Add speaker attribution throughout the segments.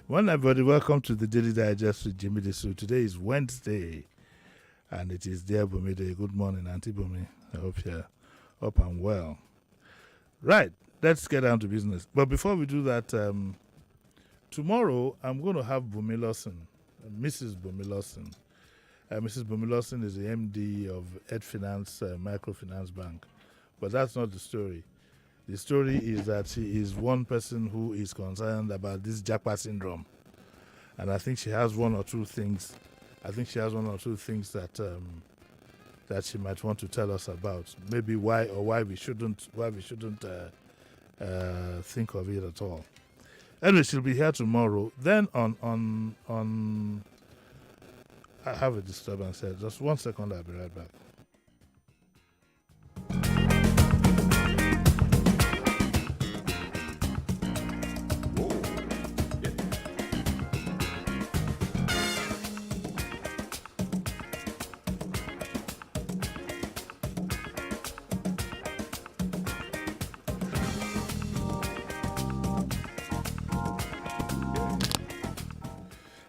Speaker 1: Well, everybody, welcome to the Daily Digest with Jimi Disu. Today is Wednesday, and it is dear Bunmi Day. Good morning, Auntie Bunmi. I hope you're up and well. Right, let's get down to business. But before we do that, tomorrow I'm going to have Bunmi Lawson, Mrs. Bunmi Lawson. Mrs. Bunmi Lawson is the MD of Ed Finance Microfinance Bank. But that's not the story. The story is that she is one person who is concerned about this Japa syndrome. And I think she has one or two things. That that she might want to tell us about. Maybe why we shouldn't think of it at all. Anyway, she'll be here tomorrow. Then on I have a disturbance here. Just 1 second, I'll be right back.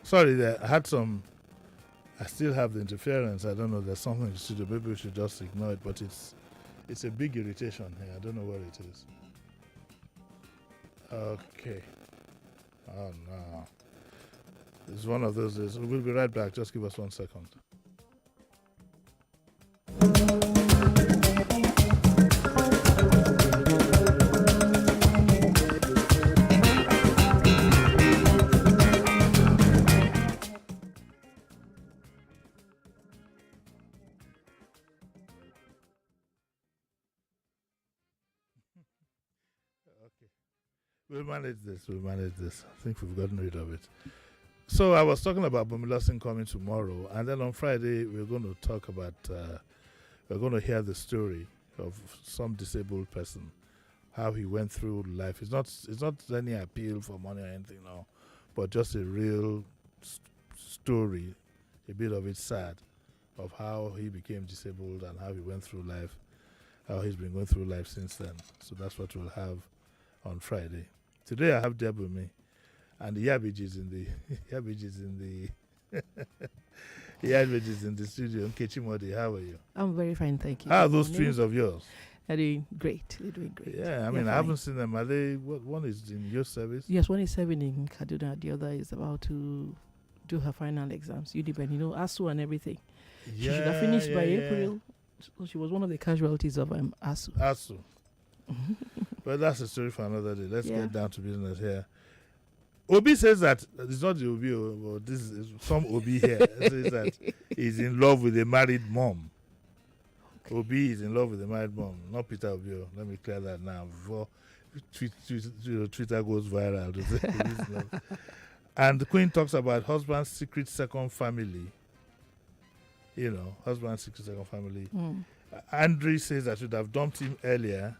Speaker 1: Sorry, there. I still have the interference. I don't know. There's something in the studio. Maybe we should just ignore it. But it's a big irritation here. I don't know what it is. Okay. Oh no. It's one of those days. We'll be right back. Just give us 1 second. We'll manage this. I think we've gotten rid of it. So I was talking about Bunmi Lawson coming tomorrow, and then on Friday we're going to talk about, we're going to hear the story of some disabled person, how he went through life. It's not any appeal for money or anything, no, but just a real story, a bit of it sad, of how he became disabled and how he went through life, how he's been going through life since then. So that's what we'll have on Friday. Today I have Bunmi, and the Yabbage is in the studio. Nkechi Modi, how are you?
Speaker 2: I'm very fine, thank you.
Speaker 1: How are those twins of yours?
Speaker 2: They're doing great.
Speaker 1: Yeah, I mean, I haven't seen them. Are they? One is in your service?
Speaker 2: Yes, one is serving in Kaduna. The other is about to do her final exams. UDBN, ASU and everything. She should have finished by April. So she was one of the casualties of ASU. But that's a story for another day. Let's get down to business here. Obi says that it's not the Obi, but this is some Obi here. Says that he's in love with a married mom. Okay. Obi is in love with a married mom, not Peter Obi. Let me clear that now before Twitter goes viral. And the Queen talks about husband's secret second family. Husband's secret second family. Andre says I should have dumped him earlier.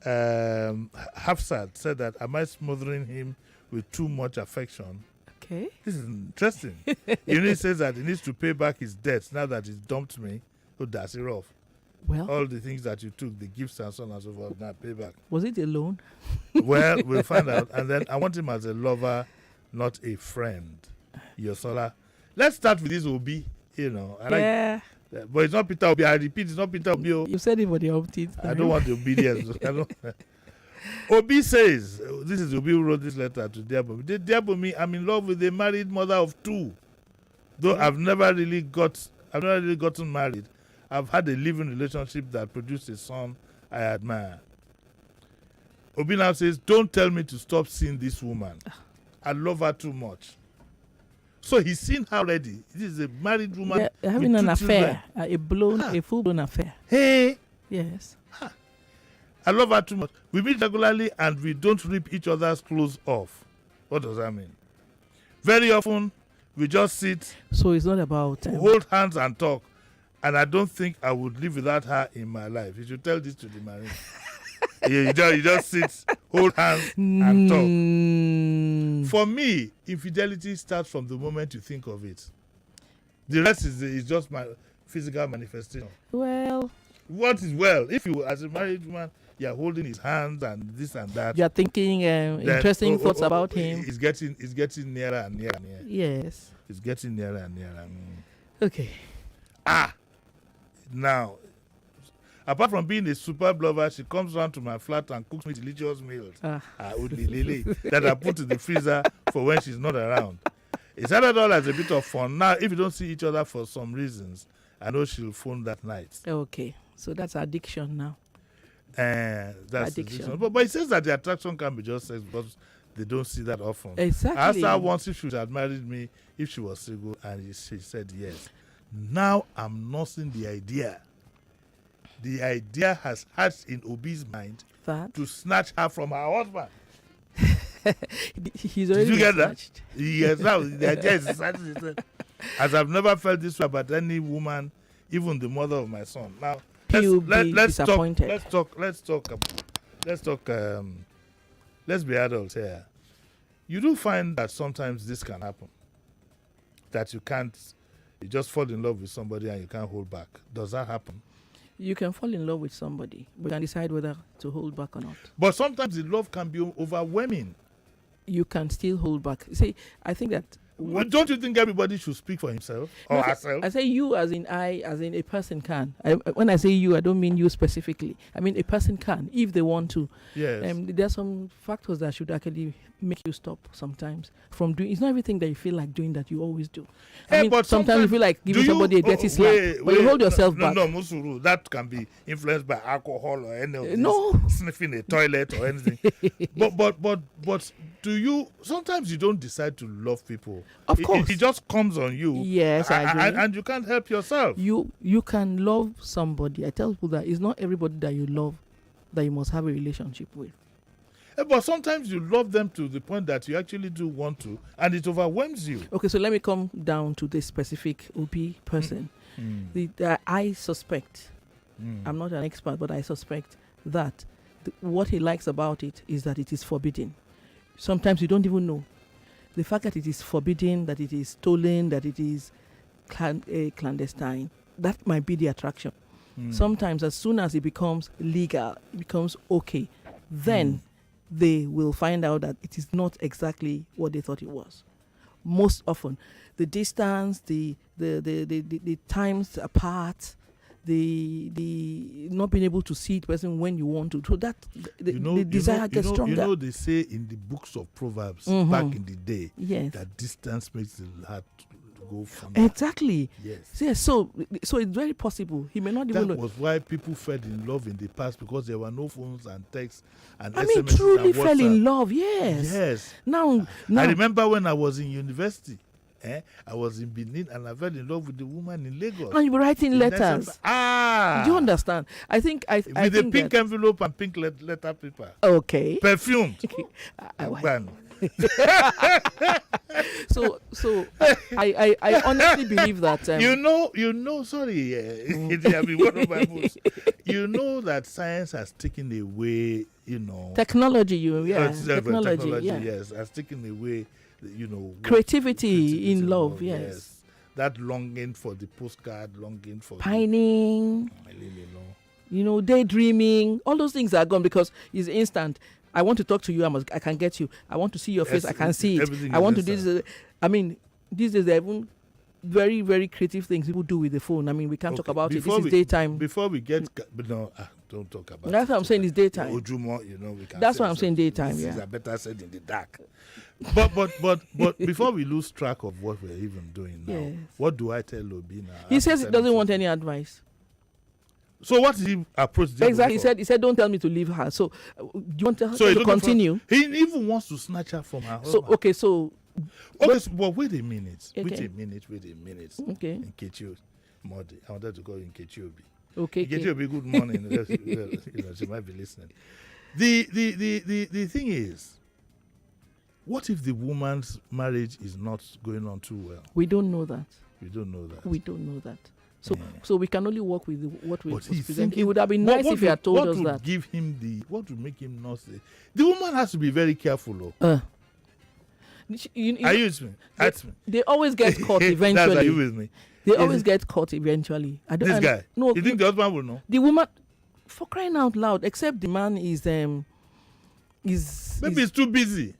Speaker 2: Hafsat said that, am I smothering him with too much affection? Okay.
Speaker 1: This is interesting. He says that he needs to pay back his debts now that he's dumped me. Oh, that's it off.
Speaker 2: Well,
Speaker 1: all the things that you took, the gifts and so on and so forth, now pay back.
Speaker 2: Was it a loan?
Speaker 1: Well, we'll find out. And then I want him as a lover, not a friend. Yosola. Let's start with this Obi.
Speaker 2: Yeah.
Speaker 1: But it's not Peter Obi. I repeat, it's not Peter Obi.
Speaker 2: You said it for the update.
Speaker 1: I don't want the obedience. Obi says, this is Obi who wrote this letter to Dear Bunmi. Dear Bunmi, I'm in love with a married mother of two. Though I've never really gotten married. I've had a living relationship that produced a son I admire. Obi now says, don't tell me to stop seeing this woman. I love her too much. So he's seen her already. This is a married woman.
Speaker 2: They're having an affair, a full-blown affair.
Speaker 1: Hey.
Speaker 2: Yes.
Speaker 1: I love her too much. We meet regularly and we don't rip each other's clothes off. What does that mean? Very often, we just sit.
Speaker 2: So it's not about...
Speaker 1: hold hands and talk. And I don't think I would live without her in my life. You should tell this to the Marine. You just sit, hold hands, and talk. For me, infidelity starts from the moment you think of it. The rest is just my physical manifestation.
Speaker 2: Well,
Speaker 1: What is well? If you, as a married woman, you're holding his hands and this and that.
Speaker 2: You're thinking interesting thoughts about him.
Speaker 1: It's getting nearer and nearer and nearer.
Speaker 2: Yes.
Speaker 1: It's getting nearer and nearer.
Speaker 2: Okay.
Speaker 1: Now, apart from being a superb lover, she comes round to my flat and cooks me delicious meals. That I put in the freezer for when she's not around. It started all as a bit of fun. Now, if you don't see each other for some reasons, I know she'll phone that night.
Speaker 2: Okay. So that's addiction now.
Speaker 1: That's addiction. But it says that the attraction can be just sex because they don't see that often.
Speaker 2: Exactly.
Speaker 1: I asked her once if she had married me if she was single, and she said yes. Now I'm nursing the idea. The idea has hatched in Obi's mind to snatch her from her husband.
Speaker 2: He's already
Speaker 1: Did you get
Speaker 2: snatched.
Speaker 1: that? Yes, now the idea is snatched. As I've never felt this way about any woman, even the mother of my son. Now let's be adults here. You do find that sometimes this can happen. That you just fall in love with somebody and you can't hold back. Does that happen?
Speaker 2: You can fall in love with somebody, but you can decide whether to hold back or not.
Speaker 1: But sometimes the love can be overwhelming.
Speaker 2: You can still hold back. See, I think that...
Speaker 1: Don't you think everybody should speak for himself or herself?
Speaker 2: I say you as in a person can. When I say you, I don't mean you specifically. I mean a person can, if they want to.
Speaker 1: Yes.
Speaker 2: There are some factors that should actually make you stop sometimes from doing. It's not everything that you feel like doing that you always do. I mean,
Speaker 1: but
Speaker 2: sometimes you feel like giving somebody a dirty slap, but you hold yourself back.
Speaker 1: No, Musuru, that can be influenced by alcohol or any of this, sniffing a toilet or anything. but do you? Sometimes you don't decide to love people.
Speaker 2: Of course,
Speaker 1: it just comes on you.
Speaker 2: Yes, I agree.
Speaker 1: And you can't help yourself.
Speaker 2: You can love somebody. I tell people that it's not everybody that you love that you must have a relationship with.
Speaker 1: But sometimes you love them to the point that you actually do want to, and it overwhelms you.
Speaker 2: Okay, so let me come down to this specific OP person. I suspect, I'm not an expert, but I suspect that what he likes about it is that it is forbidden. Sometimes you don't even know. The fact that it is forbidden, that it is stolen, that it is clandestine, that might be the attraction. Sometimes as soon as it becomes legal, it becomes okay, then they will find out that it is not exactly what they thought it was. Most often, the distance, the times apart, the not being able to see the person when you want to. So that the desire gets stronger.
Speaker 1: You know, they say in the books of Proverbs back in the day that distance makes the heart to go from
Speaker 2: exactly.
Speaker 1: Yes.
Speaker 2: Yes. So it's very possible he may not even know.
Speaker 1: That was why people fell in love in the past, because there were no phones and texts and
Speaker 2: I
Speaker 1: SMS
Speaker 2: mean, truly
Speaker 1: and
Speaker 2: fell in love. Yes.
Speaker 1: Yes.
Speaker 2: Now
Speaker 1: I remember when I was in university. I was in Benin and I fell in love with the woman in Lagos.
Speaker 2: And you were writing letters. Do you understand? I think with
Speaker 1: a pink envelope and pink letter paper.
Speaker 2: Okay.
Speaker 1: Perfumed.
Speaker 2: So I honestly believe that
Speaker 1: sorry, it has been one of my books. You know that science has taken away,
Speaker 2: technology.
Speaker 1: Technology,
Speaker 2: yeah.
Speaker 1: Yes, has taken away,
Speaker 2: creativity in love. Yes.
Speaker 1: That longing for the postcard, longing for
Speaker 2: pining. Daydreaming. All those things are gone because it's instant. I want to talk to you. I can get you. I want to see your face. I can see it. I want to do this. I mean, these days there are even very, very creative things people do with the phone. I mean, we can't talk about it. This is daytime.
Speaker 1: Before we get, don't talk about it.
Speaker 2: That's what I'm saying. It's daytime.
Speaker 1: We can.
Speaker 2: That's what I'm saying. Daytime.
Speaker 1: Things are better said in the dark. But before we lose track of what we're even doing now, what do I tell Obi now?
Speaker 2: He says he doesn't want any advice.
Speaker 1: So what did he approach?
Speaker 2: Exactly. He said, don't tell me to leave her. So do you want her to continue?
Speaker 1: He even wants to snatch her from her husband. But wait a minute. Okay. Wait a minute.
Speaker 2: Okay.
Speaker 1: Nkechi Modi. I wanted to call you Nkechi Obi.
Speaker 2: Okay.
Speaker 1: Nkechi Obi, good morning. She might be listening. The thing is, what if the woman's marriage is not going on too well?
Speaker 2: We don't know that.
Speaker 1: We don't know that.
Speaker 2: So we can only work with what we present. It would have been nice if he had told us that.
Speaker 1: What would make him not say? The woman has to be very careful. Are you with me? Ask me.
Speaker 2: They always get caught eventually.
Speaker 1: Are you with me?
Speaker 2: They always get caught eventually.
Speaker 1: This guy.
Speaker 2: No,
Speaker 1: you think the husband will know?
Speaker 2: The woman, for crying out loud, except the man is
Speaker 1: maybe he's too busy.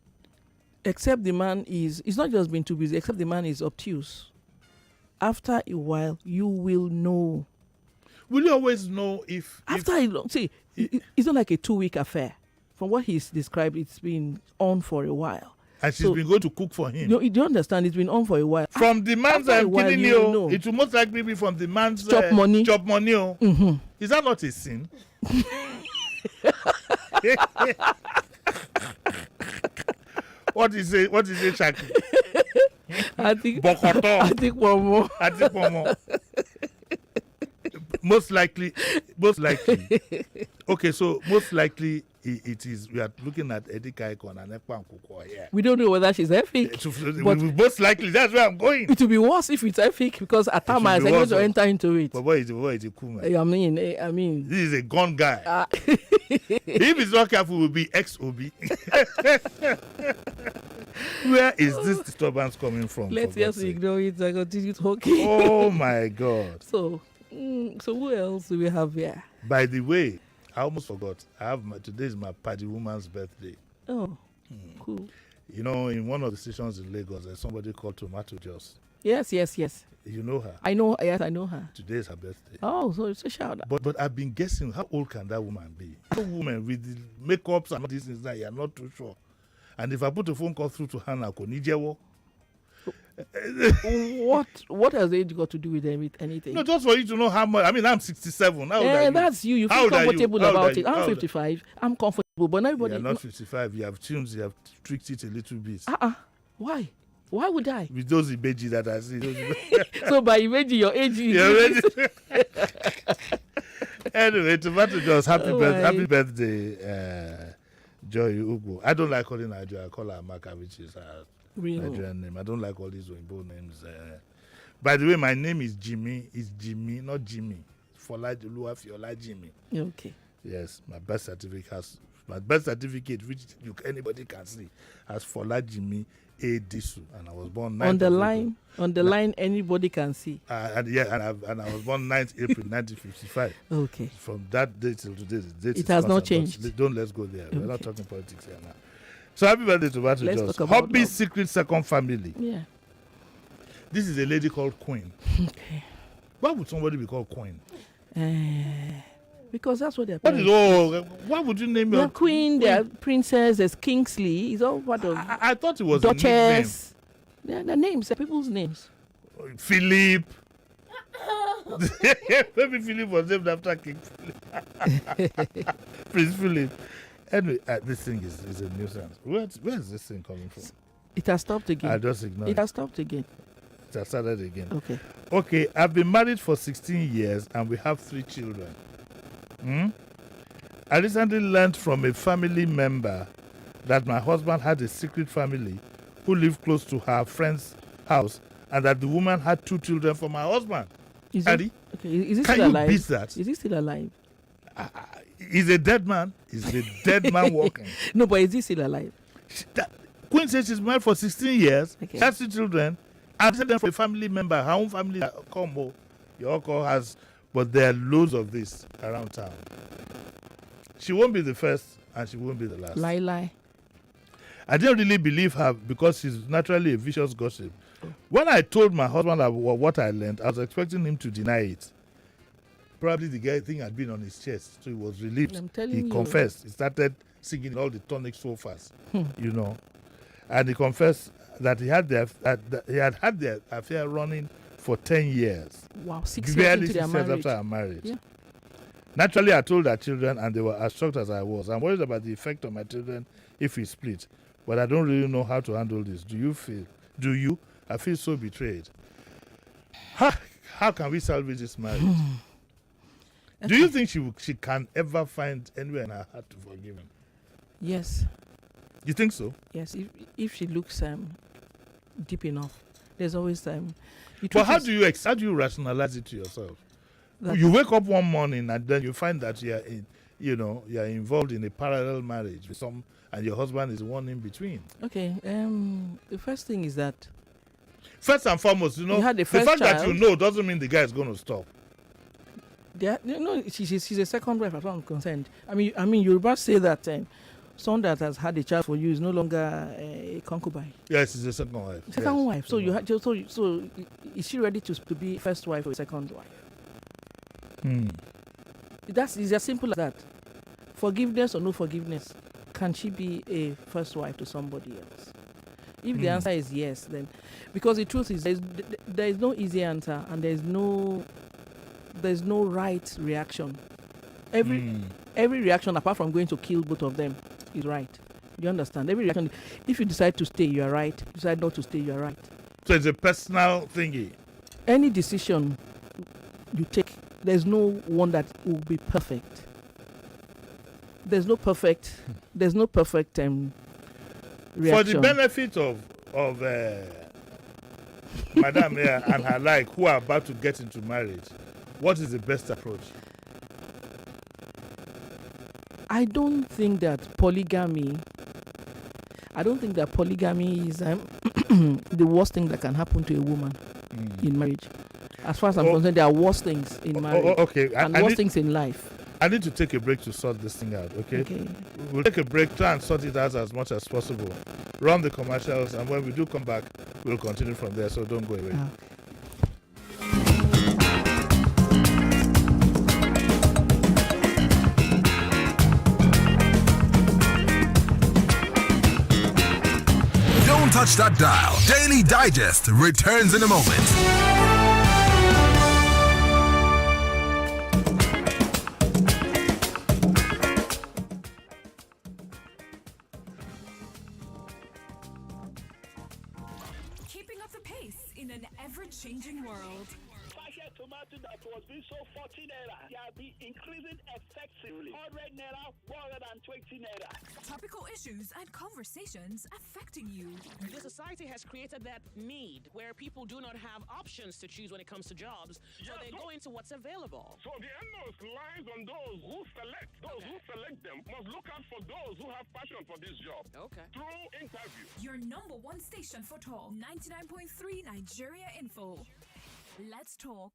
Speaker 2: Except the man is. It's not just being too busy. Except the man is obtuse. After a while, you will know.
Speaker 1: Will you always know if
Speaker 2: after a long it's not like a 2-week affair. From what he's described, it's been on for a while.
Speaker 1: And she's been going to cook for him.
Speaker 2: You don't understand? It's been on for a while.
Speaker 1: From the man's killing you, know. It will most likely be from the man's
Speaker 2: chop money.
Speaker 1: Chop money. Mm-hmm. Is that not a sin? What is it, Shaki?
Speaker 2: I think
Speaker 1: Bokoto.
Speaker 2: I think one more.
Speaker 1: Most likely. Okay, so most likely it is. We are looking at Edika Icon and Ekpan Kuko here.
Speaker 2: We don't know whether she's epic.
Speaker 1: But most likely, that's where I'm going.
Speaker 2: It will be worse if it's epic because at times I'm going to enter into it.
Speaker 1: But boy, is a cool man.
Speaker 2: I mean.
Speaker 1: This is a gun guy. If he's not careful, will be XOB. Where is this disturbance coming from?
Speaker 2: Let's just ignore it and continue talking.
Speaker 1: Oh my God.
Speaker 2: So who else do we have here?
Speaker 1: By the way, I almost forgot. Today is my party woman's birthday.
Speaker 2: Oh, cool.
Speaker 1: You know, in one of the stations in Lagos, there's somebody called Tomato Juice.
Speaker 2: Yes.
Speaker 1: You know her?
Speaker 2: I know her.
Speaker 1: Today is her birthday.
Speaker 2: Oh, so it's a shout out.
Speaker 1: But I've been guessing, how old can that woman be? A woman with the makeups and all these things that you're not too sure. And if I put a phone call through to Hannah,
Speaker 2: what has age got to do with anything?
Speaker 1: No, just for you to know how much. I mean, I'm 67. How old are you?
Speaker 2: That's you. You feel comfortable about it. I'm 55. I'm comfortable, but not everybody.
Speaker 1: You're not 55. You have tuned. You have tweaked it a little bit.
Speaker 2: Why? Why would I?
Speaker 1: With those Ibeji that I see.
Speaker 2: So by Ibeji, your age is...
Speaker 1: Anyway, Tomato Juice, happy birthday, Joy Ugo. I don't like calling her Joy. I call her Amaka, which is her Nigerian name. I don't like all these Oyibo names. By the way, my name is Jimi. It's Jimi, not Jimmy. Fiola Jimi.
Speaker 2: Okay.
Speaker 1: Yes, my birth certificate, which anybody can see, has Fola Jimi A Disu, and I was born 9th
Speaker 2: on the line anybody can see.
Speaker 1: And I was born 9th April 1955.
Speaker 2: Okay.
Speaker 1: From that date till today,
Speaker 2: it has not changed.
Speaker 1: Let's go there. Okay. We're not talking politics here now. So happy birthday to Tomato Juice. Hobby's secret second family.
Speaker 2: Yeah.
Speaker 1: This is a lady called Queen.
Speaker 2: Okay.
Speaker 1: Why would somebody be called Queen?
Speaker 2: Because that's what they're.
Speaker 1: Why would you name your
Speaker 2: queen? Their princess. There's Kingsley. It's all part of.
Speaker 1: I thought it was
Speaker 2: Duchess. They're names. They're people's names.
Speaker 1: Philip. Maybe Philip was named after King Philip. Prince Philip. Anyway, this thing is a nuisance. Where is this thing coming from?
Speaker 2: It has stopped again.
Speaker 1: I just ignored it.
Speaker 2: It has stopped again.
Speaker 1: It has started again.
Speaker 2: Okay.
Speaker 1: I've been married for 16 years and we have 3 children. I recently learned from a family member that my husband had a secret family who lived close to her friend's house and that the woman had 2 children from my husband.
Speaker 2: Is he still alive?
Speaker 1: Can you beat that?
Speaker 2: Is he still alive?
Speaker 1: He's a dead man. He's a dead man walking.
Speaker 2: No, but is he still alive?
Speaker 1: Queen says she's married for 16 years, has 2 children, and sent them for a family member, her own family combo. Your uncle has, but there are loads of this around town. She won't be the first, and she won't be the last.
Speaker 2: Lie.
Speaker 1: I didn't really believe her because she's naturally a vicious gossip. When I told my husband what I learned, I was expecting him to deny it. Probably the guy thing had been on his chest, so he was relieved. He confessed. He started singing all the tonic so fast, you know. And he confessed that he had had their affair running for 10 years.
Speaker 2: Wow, 6 years into their marriage.
Speaker 1: After our marriage.
Speaker 2: Yeah.
Speaker 1: Naturally, I told our children, and they were as shocked as I was. I'm worried about the effect on my children if we split, but I don't really know how to handle this. Do you? I feel so betrayed. How can we salvage this marriage? Do you think she can ever find anywhere in her heart to forgive him?
Speaker 2: Yes.
Speaker 1: You think so?
Speaker 2: Yes. If she looks deep enough, there's always time.
Speaker 1: But how do you rationalize it to yourself? You wake up one morning and then you find that you're involved in a parallel marriage with some, and your husband is one in between.
Speaker 2: Okay. The first thing is that
Speaker 1: first and foremost,
Speaker 2: you had the
Speaker 1: fact
Speaker 2: child.
Speaker 1: that you know doesn't mean the guy is going to stop.
Speaker 2: She's a second wife as far as I'm concerned. I mean, Yoruba say that someone that has had a child for you is no longer a concubine.
Speaker 1: Yes, she's a second wife.
Speaker 2: Second wife. So so is she ready to be first wife or second wife? It's as simple as that. Forgiveness or no forgiveness, can she be a first wife to somebody else? If the answer is yes, then because the truth is there is no easy answer and there's no right reaction. Every reaction apart from going to kill both of them is right. You understand? Every reaction, if you decide to stay, you are right. If you decide not to stay, you are right.
Speaker 1: So it's a personal thingy.
Speaker 2: Any decision you take, there's no one that will be perfect. There's no perfect reaction.
Speaker 1: For the benefit of Madam here and her like who are about to get into marriage, what is the best approach?
Speaker 2: I don't think that polygamy is the worst thing that can happen to a woman in marriage. As far as I'm concerned, there are worse things in marriage and worse things in life.
Speaker 1: I need to take a break to sort this thing out, okay? We'll take a break, try and sort it out as much as possible. Run the commercials, and when we do come back, we'll continue from there, so don't go away.
Speaker 3: Don't touch that dial. Daily Digest returns in a moment.
Speaker 4: Changing world.
Speaker 5: Sachet tomato that was being sold 14 naira, be increasing effectively. 100 naira, 120 naira.
Speaker 4: Topical issues and conversations affecting you.
Speaker 6: The society has created that need where people do not have options to choose when it comes to jobs, so they go into what's available.
Speaker 7: So the onus lies on those who select. Those who select them must look out for those who have passion for this job.
Speaker 6: Okay.
Speaker 7: Through interview.
Speaker 4: Your number one station for talk, 99.3 Nigeria Info. Let's talk.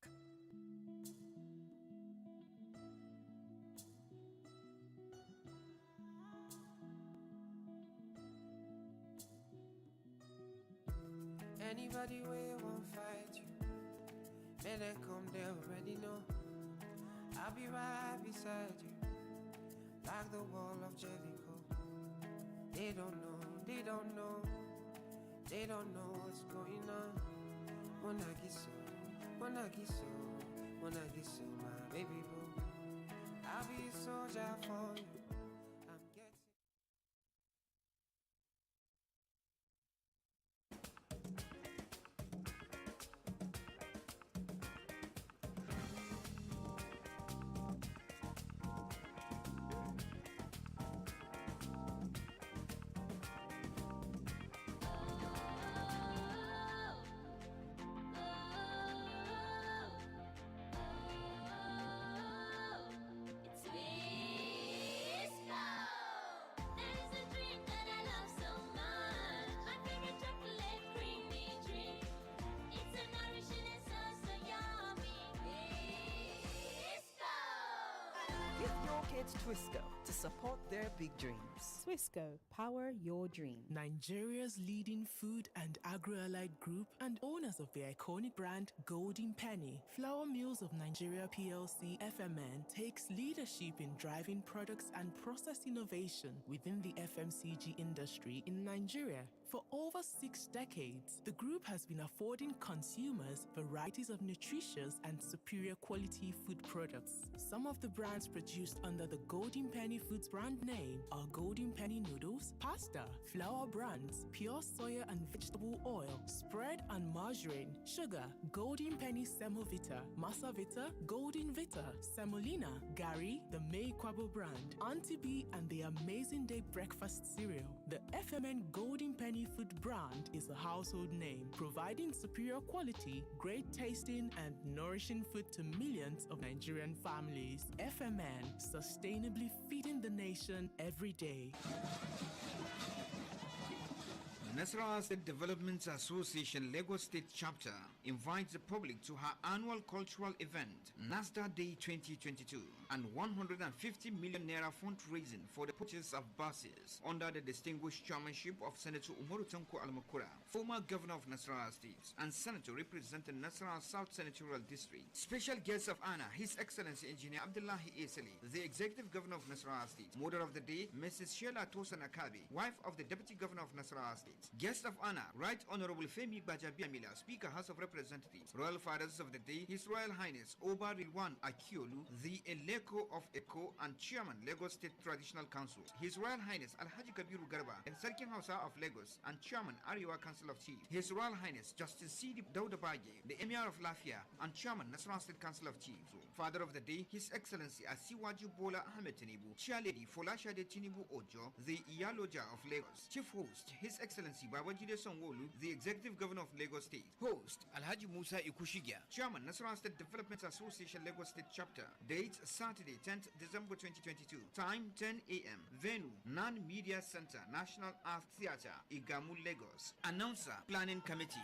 Speaker 8: Anybody where won't fight you, may they come, they already know. I'll be right beside you, like the wall of Jericho. They don't know, they don't know, they don't know what's going on. Monagiso, Monagiso, Monagiso, my baby boo. I'll be a soldier for you. I'm getting.
Speaker 9: Kids Twisco to support their big dreams.
Speaker 10: Twisco, power your dream.
Speaker 11: Nigeria's leading food and agro-allied group and owners of the iconic brand Golden Penny, Flour Mills of Nigeria PLC FMN takes leadership in driving products and process innovation within the FMCG industry in Nigeria. For over 6 decades, the group has been affording consumers varieties of nutritious and superior quality food products. Some of the brands produced under the Golden Penny Foods brand name are Golden Penny Noodles, pasta, flour brands, pure soya and vegetable oil, spread and margarine, sugar, Golden Penny Semovita, Masavita, Golden Vita, Semolina, Gary, the May Kwabo brand, Auntie B and the Amazing Day Breakfast cereal. The FMN Golden Penny Food brand is a household name, providing superior quality, great tasting and nourishing food to millions of Nigerian families. FMN, sustainably feeding the nation every day.
Speaker 12: Nasarawa State Development Association Lagos State Chapter invites the public to her annual cultural event, NASDA Day 2022, and 150 million naira fundraising for the purchase of buses under the distinguished chairmanship of Senator Umaru Tanko Almakura, former governor of Nasarawa State, and senator representing Nasarawa South Senatorial District. Special guests of honor, His Excellency Engineer Abdullahi Eseli, the Executive Governor of Nasarawa State. Mother of the day, Mrs. Sheila Tosan Akabi, wife of the Deputy Governor of Nasarawa State. Guest of honor, Right Honorable Femi Bajabiamila, Speaker House of Representatives. Royal Fathers of the day, His Royal Highness Oba Rilwan Akiolu, the Eleko of Eko and Chairman Lagos State Traditional Council. His Royal Highness Alhaji Kabiru Garba, and Sarkin Hausa of Lagos and Chairman Ariwa Council of Chiefs. His Royal Highness Justice Sidi Daudabaye, the Emir of Lafia and Chairman National State Council of Chiefs. Father of the day, His Excellency Asiwaju Bola Ahmed Tinubu, Chair Lady Folashade Tinubu Ojo, the Iyaloja of Lagos. Chief Host, His Excellency Babajide Sanwo-Olu, the Executive Governor of Lagos State. Host, Alhaji Musa Ikushigia, Chairman, Nasarawa State Development Association Lagos State Chapter. Date, Saturday, 10th December 2022. Time, 10 a.m. Venue, Non-Media Center, National Art Theatre, Igamu, Lagos. Announcer, Planning Committee.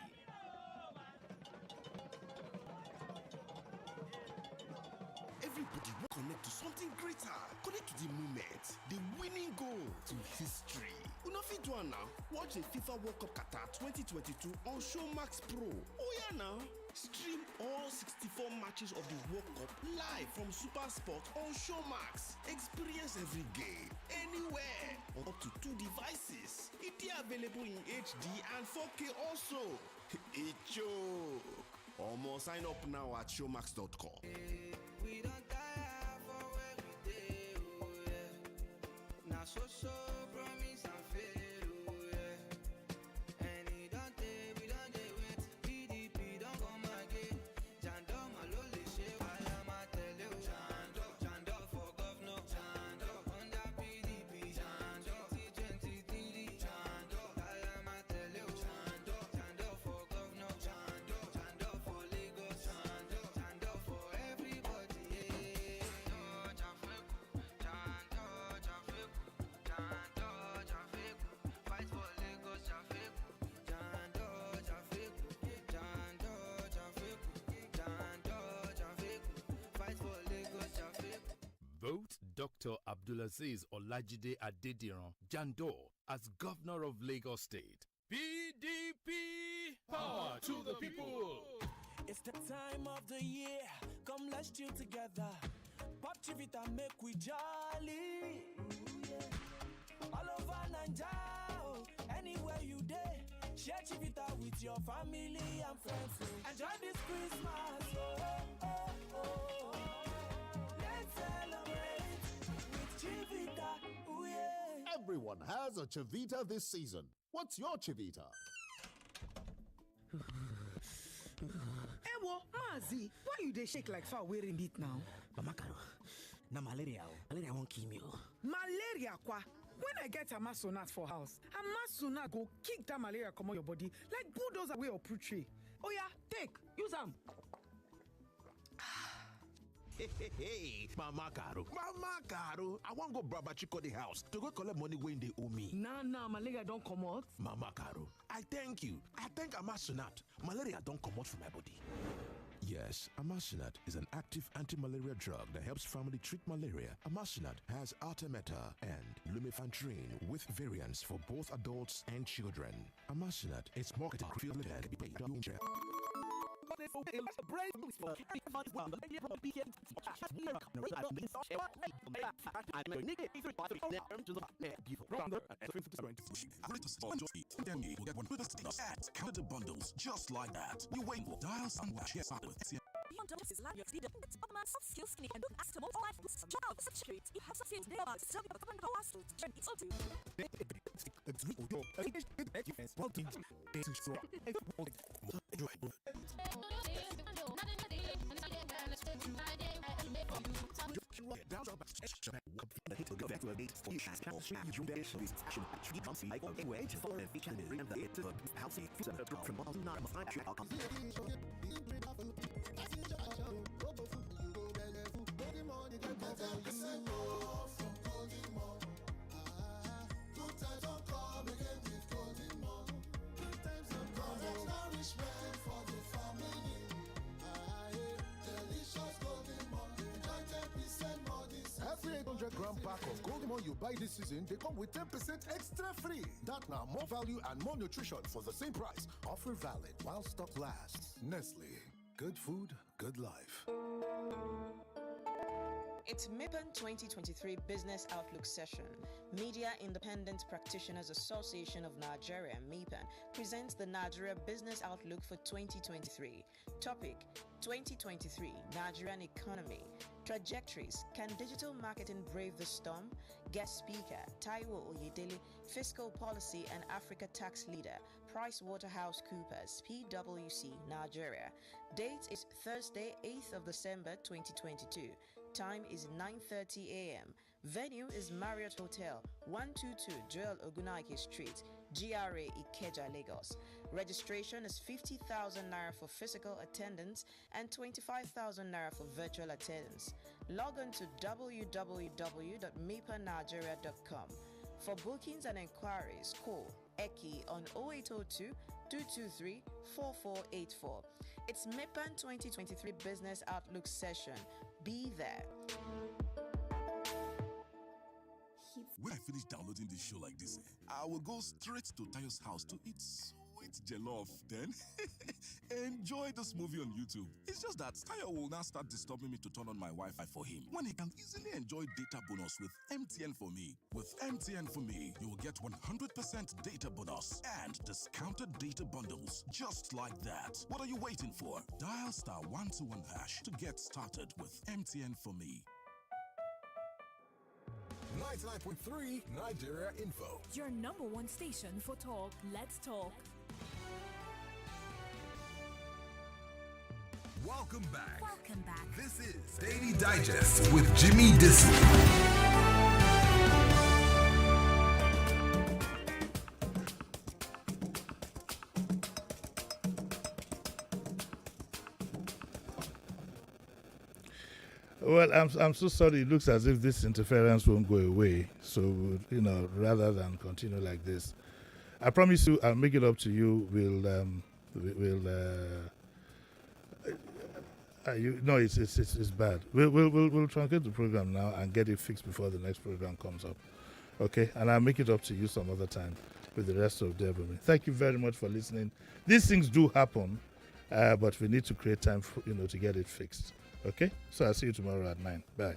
Speaker 13: Everybody will connect to something greater. Connect to the moment, the winning goal, to history. You know fit do am now. Watch the FIFA World Cup Qatar 2022 on Showmax Pro. Oh yeah now. Stream all 64 matches of the World Cup live from Super Sport on Showmax. Experience every game, anywhere, on up to 2 devices. It is available in HD and 4K also. It joke. Almost sign up now at showmax.com.
Speaker 8: We don't die for where we dey, oh yeah. Now so promise and fail, oh yeah. And it don't day, we don't day wait. PDP don't come again. Jando malole she, I am a tell you. Jando for governor. Jando under PDP. Jando 2023. Jando, I am a tell you. Jando for governor. Jando for Lagos. Jando for everybody. Fight for Lagos. Fight for Lagos.
Speaker 14: Vote Dr. Abdulaziz Olajide Adediran Jandor as Governor of Lagos State. PDP! Power to the people!
Speaker 15: It's the time of the year. Come, let's chill together. Pop Chivita, make we jolly. Ooh, yeah. All over Naija, anywhere you day. Share Chivita with your family and friends. Enjoy this Christmas. Oh, oh, oh. Let's celebrate with Chivita. Ooh, yeah.
Speaker 16: Everyone has a Chivita this season. What's your Chivita?
Speaker 17: Ewo, Mazi, why you dey shake like far wearing beat now?
Speaker 18: Mama Karo, na malaria. Malaria won't kill me.
Speaker 17: Malaria kwa? When I get Amasonat for house, Amasonat go kick that malaria come on your body like bulldozer way or tree. Oh yeah, take, use them.
Speaker 19: Hey, Mama Karo. I want go Baba Chico the house to go collect money when they owe me.
Speaker 17: Nah, malaria don't come out.
Speaker 19: Mama Karo, I thank you. I thank Amasunat. Malaria don't come out from my body. Yes, Amasunat is an active anti-malaria drug that helps family treat malaria. Amasunat has Artemether and Lumefantrine with variants for both adults and children. Amasunat is marketed and be paid.
Speaker 20: Count the bundles just like that. You wait for dial someone share with
Speaker 4: Beyond doses like your freedom, it's Ottoman soft skill skinny and don't ask to more life boost. Child, substitute. You have something to about so you become go hostile. Turn it's all to.
Speaker 8: Go for food, you go belle food. Go the money, get better, you.
Speaker 16: 100-gram pack of Golden Mon you buy this season, they come with 10% extra free. That now more value and more nutrition for the same price. Offer valid while stock lasts. Nestle. Good food, good life.
Speaker 21: It's MIPAN 2023 Business Outlook Session. Media Independent Practitioners Association of Nigeria, MIPAN, presents the Nigeria Business Outlook for 2023. Topic: 2023 Nigerian Economy. Trajectories: Can digital marketing brave the storm? Guest speaker: Taiwo Oyedele, Fiscal Policy and Africa Tax Leader, PricewaterhouseCoopers, PwC, Nigeria. Date is Thursday, 8th of December 2022. Time is 9:30 a.m. Venue is Marriott Hotel, 122 Joel Ogunaike Street, GRA Ikeja, Lagos. Registration is 50,000 naira for physical attendance and 25,000 naira for virtual attendance. Log on to www.mipanigeria.com. For bookings and inquiries, call Eki on 0802 223 4484. It's MIPAN 2023 Business Outlook Session. Be there.
Speaker 20: When I finish downloading this show like this, I will go straight to Tayo's house to eat sweet jollof. Then enjoy this movie on YouTube. It's just that Tayo will now start disturbing me to turn on my Wi-Fi for him when he can easily enjoy data bonus with MTN for me. With MTN for me, you will get 100% data bonus and discounted data bundles just like that. What are you waiting for? Dial *121# to get started with MTN for me.
Speaker 16: 99.3 Nigeria Info.
Speaker 4: Your number one station for talk. Let's talk.
Speaker 3: Welcome back.
Speaker 4: Welcome back.
Speaker 3: This is Daily Digest with Jimi Disu.
Speaker 1: Well, I'm so sorry. It looks as if this interference won't go away. So, rather than continue like this, I promise you, I'll make it up to you. It's bad. We'll truncate the program now and get it fixed before the next program comes up. Okay, and I'll make it up to you some other time with the rest of Bunmi. Thank you very much for listening. These things do happen, but we need to create time for, to get it fixed. Okay, so I'll see you tomorrow at 9. Bye.